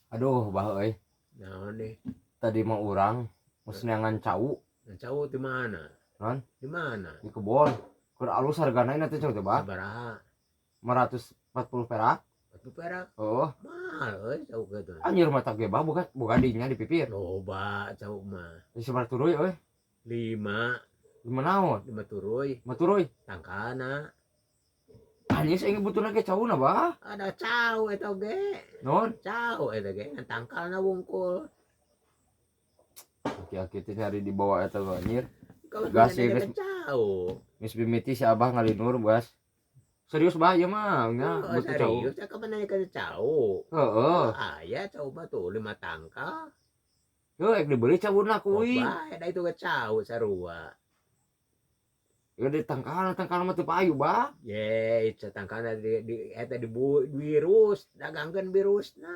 Aduh bah euy, Naon deh. tadi mah urang mesti neangan cau Cowok di mana? non Di mana? di kebon. Keur alus hargana ieu teh cau teh bah. Sabaraha? 540 perak. Batu perak. Oh, Mahal euy cowok gitu. anjir mata ge bah buka dinya di pipir. Loba cowok mah. Di sebar turuy euy. 5, Gimana naon? 5 turuy. Maturuy. Tangkana. Anjir saya butuhna ge cauna bah. Ada cowok eta ge. Non, Cowok eta ge ngan tangkalna wungkul. aki-aki teh nyari di bawah eta mah anjir. Kalau Gas punya ya, ada gas. cowok. Geus bimiti si Abah ngalinur, Bas. Serius bah ieu mah nya Oh, butuh cau. serius, saya kapan nanya ke cowok? Heeh. Ya coba tuh 5 tangkal. Yo ek dibeli cauna Oh, kuing. bae, da itu ke cowok sarua. Ya di tangkal mah teu payu bah. Ye, itu tangkalna di eta di virus, dagangkeun virusna.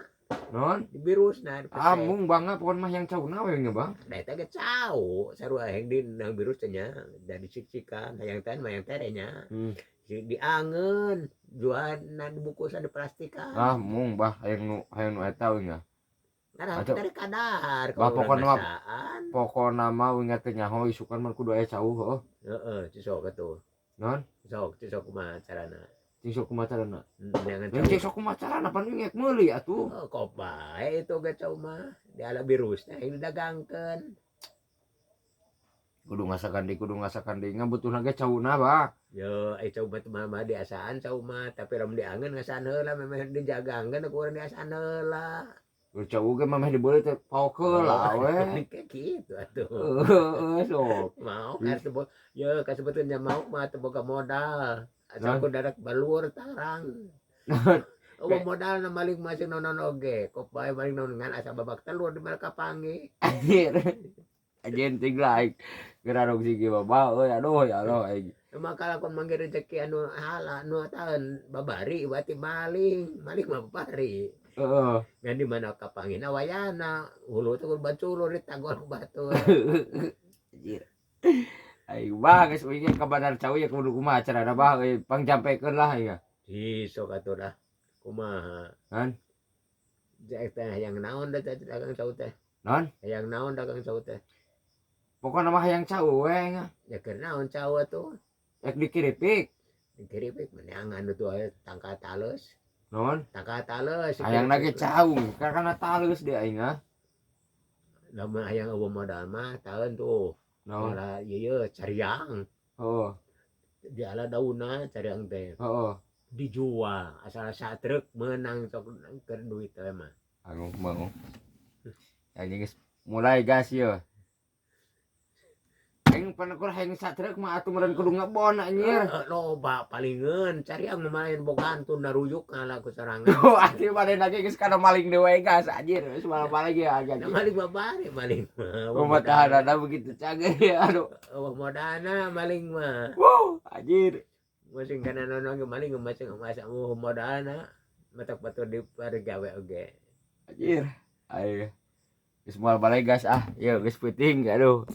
Non, Di virusna di pesek. amung bangga pokon mah yang cauna we nya bang. Da eta ke cowok sarua yang di nang virus teh nya, da dicicikan, hayang teh mah yang teh nya. Diangeun, jualna dibungkusan di plastikan. Ah, mung bah hayang nu eta we nya. Ngarang Atuh. dari kadar Bah kalau pokona mah masaan. pokona mah we nya teh nyaho isukan mah kudu aya cau heuh. Heeh, cisok atuh. Non, Cisok kumaha carana? cing sok kumacarana. Jangan Mun cing sok kumacarana pan ngek meuli atuh. Oh, kok bae itu ge cau mah. Di ala virusnya ini dagangkeun. Kudu ngasakan deui ngabutuhna ge cauna bah. Yo, cau mah di asaan cau mah, tapi ram diangeun ngasaan heula memeh dijagangkeun ku urang diasaan heula. Cau ge mah meh dibeli teh paok heula we. Kayak gitu atuh. Heeh, sok. Mau kan teu ya kasebutnya mau mah teu boga modal. Asal ku dadak balur tarang. Oh modalna maling masih nonon oge. Kok bae maling nonon ngan asa babak telur di mana kapangi. Anjir. Anjir ting laik. Gerarok sigi baba euy aduh ya Allah aing. Maka lakon mangge rezeki anu hala anu taen babari berarti maling mah babari. Heeh. Ngan di mana kapangina wayana hulu teh baculur ditagol ku batur. Anjir. Aing bah geus wingi ka Bandar Cawi ya kudu kumaha carana bah euy pangjampekeun lah ya. Sok atuh dah. Kumaha? Kan? Teh yang naon da dagang cau teh? Non? Yang naon dagang cau teh? Pokona mah hayang cau we nya. Ya keur naon cau atuh? Ek dikiripik. Dikiripik meneangan itu aya tangka talus. Non? Tangka talus. Hayang lagi cau karena talus dia aing ah. Lamun hayang eueuh modal mah taeun tuh. Non? Ala ieu cariang. Oh. Di ala daunna cariang teh. Oh. Dijual asal satrek menang sok keur duit teh mah. Anu mau. Anjing geus mulai gas ye. Aing panakur hayang satrek mah atuh meureun kudu ngebon anjir. Loba palingeun cariang mah bogaan tun naruyuk ngala ku sorangan. Oh, atuh bade lagi geus kana maling dewe gas anjir. Geus malah ge agak. Maling babari maling mah. Pematahanana begitu canggih ya aduh. Modana maling mah. Wow, anjir. Masing kana nonon maling masing masa modana matak batur di gawe oge. Anjir. Aing geus moal balai gas ah. Yeuh geus peuting aduh.